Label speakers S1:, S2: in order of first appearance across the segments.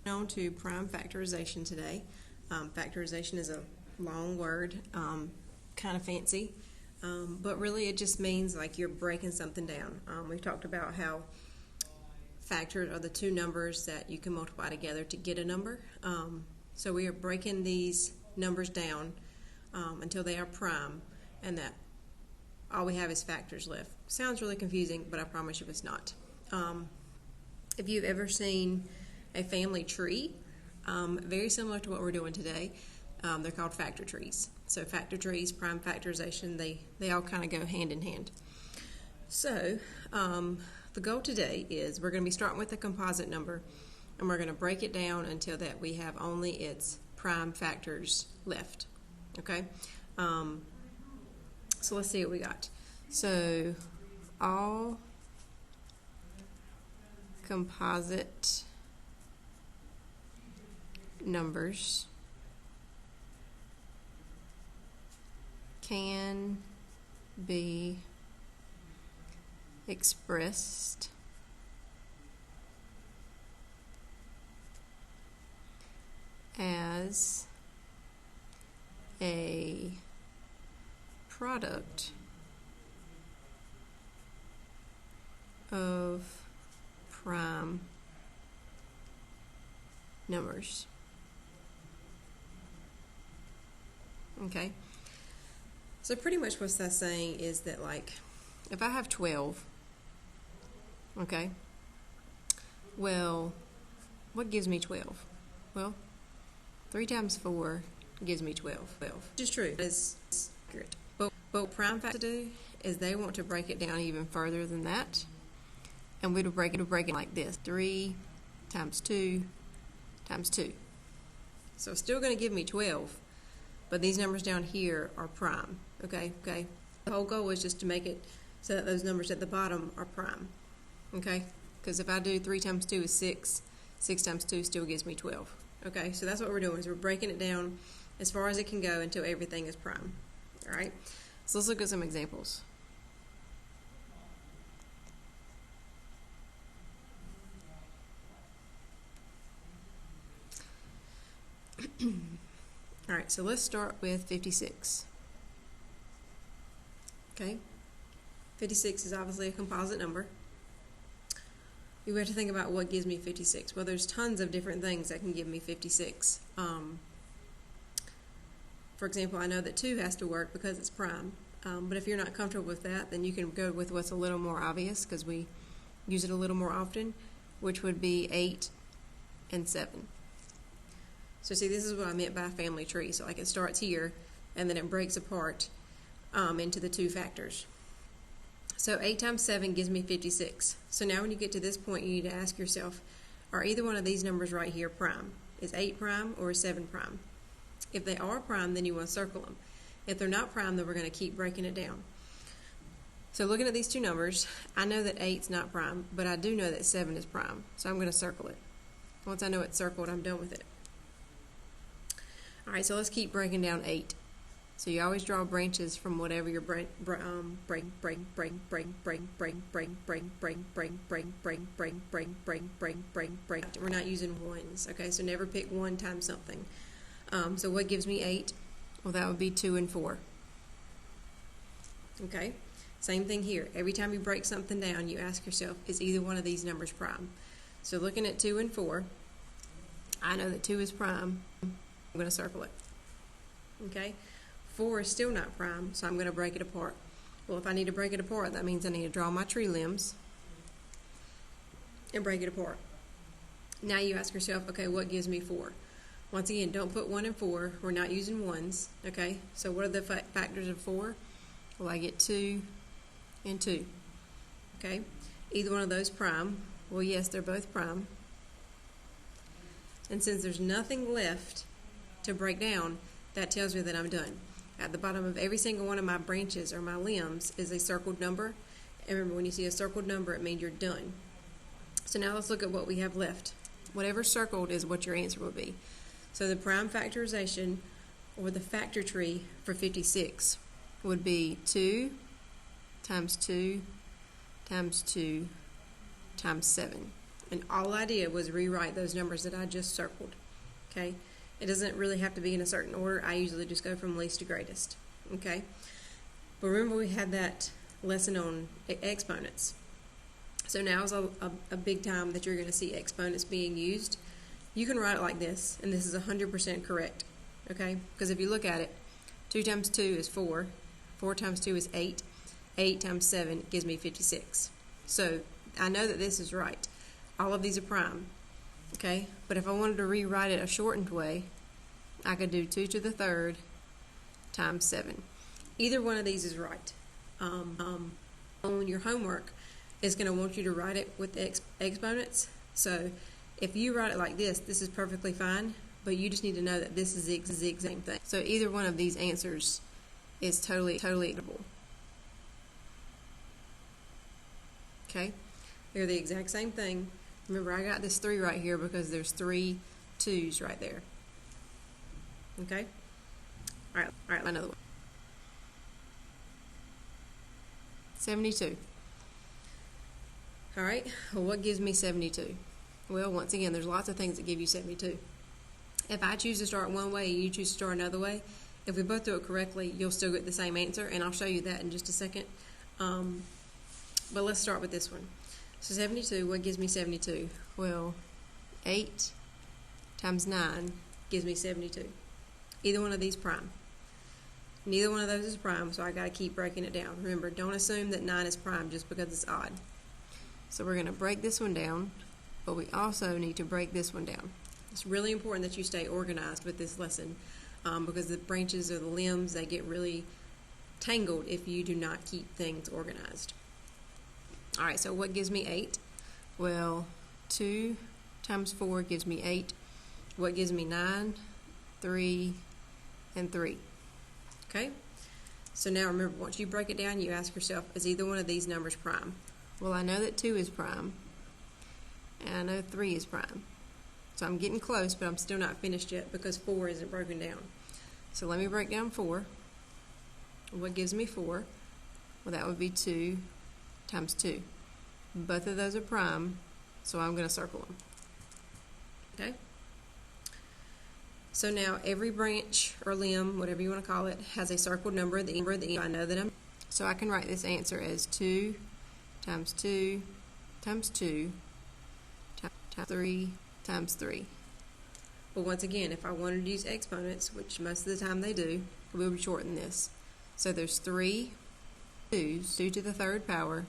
S1: On to prime factorization today. Factorization is a long word, kind of fancy, but really it just means like you're breaking something down. We've talked about how factors are the two numbers that you can multiply together to get a number. So we are breaking these numbers down until they are prime, and that all we have is factors left. Sounds really confusing, but I promise you it's not. If you've ever seen a family tree, very similar to what we're doing today, they're called factor trees. So factor trees, prime factorization, they all kind of go hand in hand. So the goal today is we're going to be starting with a composite number, and we're going to break it down until that we have only its prime factors left. Okay? So let's see what we got. So all composite numbers can be expressed as a product of prime numbers. Okay, so pretty much what that's saying is that, like, if I have 12, okay, well, what gives me 12? Well, 3 times 4 gives me 12. Which is true. It's accurate. But what prime factors do is they want to break it down even further than that, and we'd break it like this: 3 times 2 times 2. So it's still going to give me 12. But these numbers down here are prime, okay? The whole goal is just to make it so that those numbers at the bottom are prime, okay? Because if I do 3 times 2 is 6, 6 times 2 still gives me 12, okay? So that's what we're doing, is we're breaking it down as far as it can go until everything is prime, all right? So let's look at some examples. All right, so let's start with 56. Okay, 56 is obviously a composite number. You have to think about what gives me 56. Well, there's tons of different things that can give me 56. For example, I know that 2 has to work because it's prime. But if you're not comfortable with that, then you can go with what's a little more obvious, because we use it a little more often, which would be 8 and 7. So see, this is what I meant by a family tree. So like it starts here, and then it breaks apart into the 2 factors. So 8 times 7 gives me 56. So now when you get to this point, you need to ask yourself, are either one of these numbers right here prime? Is 8 prime or is 7 prime? If they are prime, then you want to circle them. If they're not prime, then we're going to keep breaking it down. So looking at these 2 numbers, I know that 8's not prime, but I do know that 7 is prime. So I'm going to circle it. Once I know it's circled, I'm done with it. All right, so let's keep breaking down 8. So you always draw branches from whatever you're break. We're not using ones, okay? So never pick 1 times something. So what gives me 8? Well, that would be 2 and 4. Okay, same thing here. Every time you break something down, you ask yourself, is either one of these numbers prime? So looking at 2 and 4, I know that 2 is prime. I'm going to circle it. Okay, 4 is still not prime, so I'm going to break it apart. Well, if I need to break it apart, that means I need to draw my tree limbs and break it apart. Now you ask yourself, okay, what gives me 4? Once again, don't put 1 and 4. We're not using ones, okay? So what are the factors of 4? Well, I get 2 and 2, okay? Either one of those prime? Well, yes, they're both prime. And since there's nothing left to break down, that tells me that I'm done. At the bottom of every single one of my branches or my limbs is a circled number. And remember, when you see a circled number, it means you're done. So now let's look at what we have left. Whatever circled is what your answer will be. So the prime factorization, or the factor tree for 56, would be 2 times 2 times 2 times 7. And all I did was rewrite those numbers that I just circled. Okay? It doesn't really have to be in a certain order. I usually just go from least to greatest. Okay? But remember we had that lesson on exponents. So now is a big time that you're going to see exponents being used. You can write it like this, and this is 100% correct. Okay? Because if you look at it, 2 times 2 is 4. 4 times 2 is 8. 8 times 7 gives me 56. So I know that this is right. All of these are prime. Okay? But if I wanted to rewrite it a shortened way, I could do 2 to the third times 7. Either one of these is right. On your homework, it's going to want you to write it with exponents. So if you write it like this is perfectly fine, but you just need to know that this is the exact same thing. So either one of these answers is totally equal. Okay? They're the exact same thing. Remember, I got this 3 right here because there's 3 2's right there. Okay? Alright, another one. 72. Alright, well, what gives me 72? Well, once again, there's lots of things that give you 72. If I choose to start one way and you choose to start another way, if we both do it correctly, you'll still get the same answer, and I'll show you that in just a second. But let's start with this one. So 72, what gives me 72? Well, 8 times 9 gives me 72. Either one of these prime. Neither one of those is prime, so I got to keep breaking it down. Remember, don't assume that 9 is prime just because it's odd. So we're going to break this one down, but we also need to break this one down. It's really important that you stay organized with this lesson because the branches or the limbs, they get really tangled if you do not keep things organized. All right, so what gives me 8? Well, 2 times 4 gives me 8. What gives me 9? 3 and 3. Okay? So now remember, once you break it down, you ask yourself, is either one of these numbers prime? Well, I know that 2 is prime, and I know 3 is prime. So I'm getting close, but I'm still not finished yet because 4 isn't broken down. So let me break down 4. What gives me 4? Well, that would be 2 times 2. Both of those are prime, so I'm going to circle them. Okay? So now every branch or limb, whatever you want to call it, has a circled number at the end. I know that so I can write this answer as 2 times 2 times 2 times 3 times 3. But once again, if I wanted to use exponents, which most of the time they do, we would shorten this. So there's 3 2's, 2 to the third power,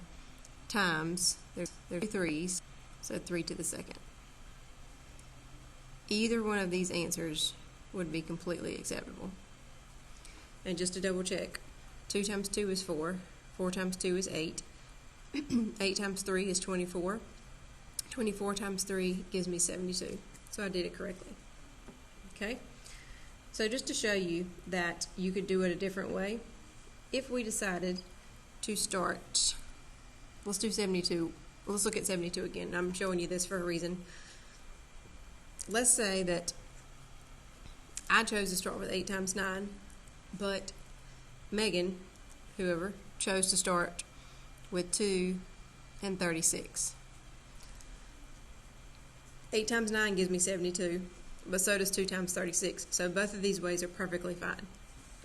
S1: times, there's 3 3's, so 3 to the second. Either one of these answers would be completely acceptable. And just to double check, 2 times 2 is 4, 4 times 2 is 8, 8 times 3 is 24, 24 times 3 gives me 72. So I did it correctly. Okay? So just to show you that you could do it a different way, if we decided to start, let's do 72. Let's look at 72 again. I'm showing you this for a reason. Let's say that I chose to start with 8 times 9, but Megan, whoever, chose to start with 2 and 36. 8 times 9 gives me 72, but so does 2 times 36. So both of these ways are perfectly fine.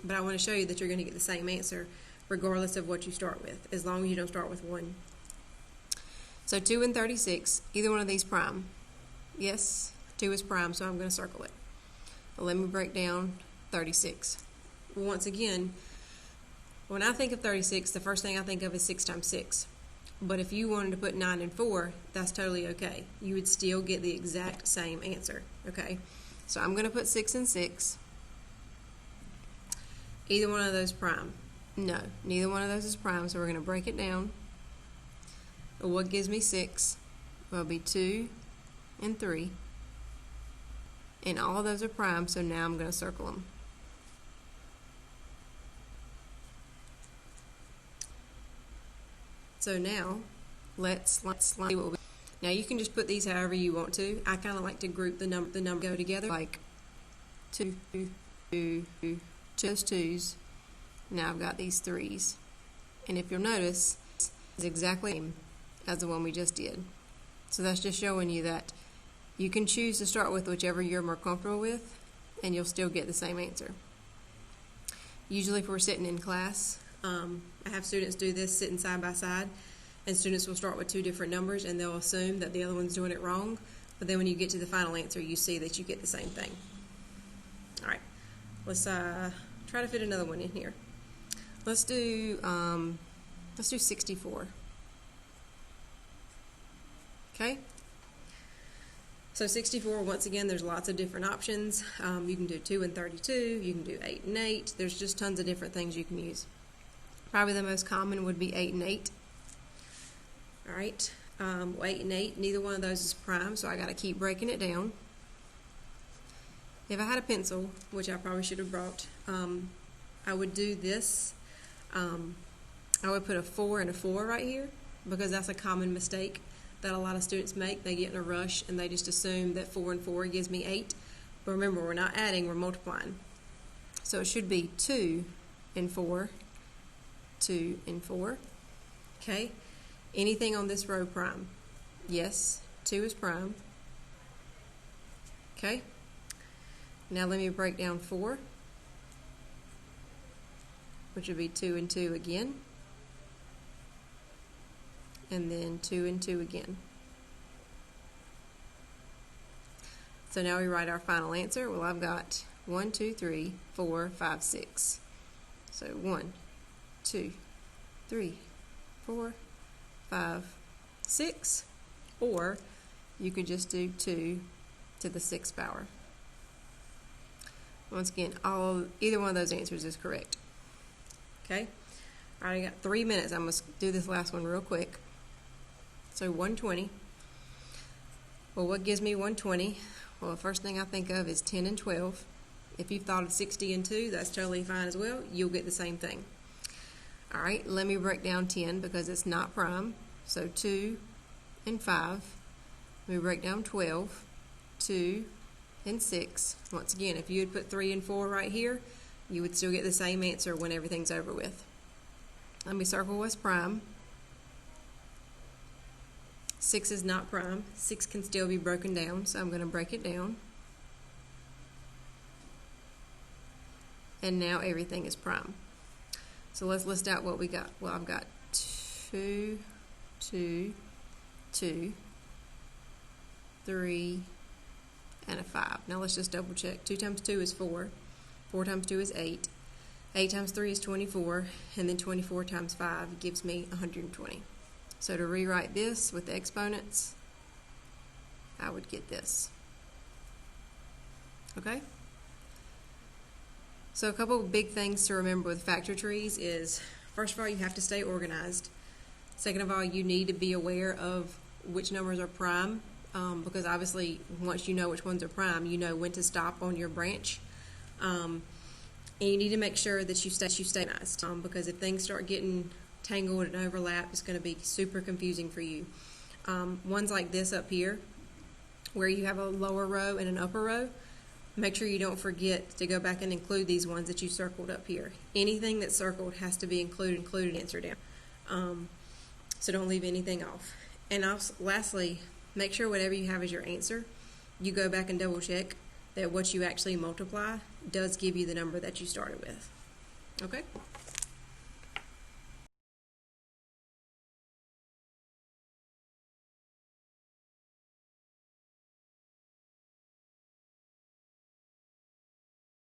S1: But I want to show you that you're going to get the same answer regardless of what you start with, as long as you don't start with 1. So 2 and 36, either one of these prime. Yes, 2 is prime, so I'm going to circle it. But let me break down 36. Once again, when I think of 36, the first thing I think of is 6 times 6. But if you wanted to put 9 and 4, that's totally okay. You would still get the exact same answer, okay? So I'm going to put 6 and 6. Either one of those prime? No, neither one of those is prime, so we're going to break it down. What gives me 6? Well, it'll be 2 and 3. And all of those are prime, so now I'm going to circle them. So now, let's see what we. Now you can just put these however you want to. I kind of like to group the number go together, like 2, 2, 2, those 2's. Now I've got these 3's, and if you'll notice, it's exactly the same as the one we just did. So that's just showing you that you can choose to start with whichever you're more comfortable with, and you'll still get the same answer. Usually if we're sitting in class, I have students do this sitting side by side, and students will start with two different numbers and they'll assume that the other one's doing it wrong, but then when you get to the final answer, you see that you get the same thing. All right, let's try to fit another one in here. Let's do 64. Okay. So 64, once again, there's lots of different options. You can do 2 and 32, you can do 8 and 8. There's just tons of different things you can use. Probably the most common would be 8 and 8. All right, 8 and 8, neither one of those is prime, so I got to keep breaking it down. If I had a pencil, which I probably should have brought, I would do this. I would put a 4 and a 4 right here, because that's a common mistake that a lot of students make. They get in a rush and they just assume that 4 and 4 gives me 8. But remember, we're not adding, we're multiplying. So it should be 2 and 4, 2 and 4. Okay? Anything on this row prime? Yes, 2 is prime. Okay? Now let me break down 4, which would be 2 and 2 again. And then 2 and 2 again. So now we write our final answer. Well, I've got 1, 2, 3, 4, 5, 6. So 1, 2, 3, 4, 5, 6. Or you could just do 2 to the 6th power. Once again, either one of those answers is correct. Okay? All right, I got 3 minutes. I'm going to do this last one real quick. So 120. Well, what gives me 120? Well, the first thing I think of is 10 and 12. If you've thought of 60 and 2, that's totally fine as well. You'll get the same thing. All right, let me break down 10 because it's not prime. So 2 and 5. Let me break down 12. 2 and 6. Once again, if you had put 3 and 4 right here, you would still get the same answer when everything's over with. Let me circle what's prime. 6 is not prime. 6 can still be broken down, so I'm going to break it down. And now everything is prime. So let's list out what we got. Well, I've got 2, 2, 2, 3, and a 5. Now let's just double check. 2 times 2 is 4. 4 times 2 is 8. 8 times 3 is 24. And then 24 times 5 gives me 120. So to rewrite this with the exponents, I would get this. Okay? So a couple of big things to remember with factor trees is, first of all, you have to stay organized. Second of all, you need to be aware of which numbers are prime, because obviously once you know which ones are prime, you know when to stop on your branch. And you need to make sure that you stay organized, because if things start getting tangled and overlap, it's going to be super confusing for you. Ones like this up here, where you have a lower row and an upper row, make sure you don't forget to go back and include these ones that you circled up here. Anything that's circled has to be included answer down. So don't leave anything off. And also, lastly, make sure whatever you have as your answer, you go back and double check that what you actually multiply does give you the number that you started with. Okay?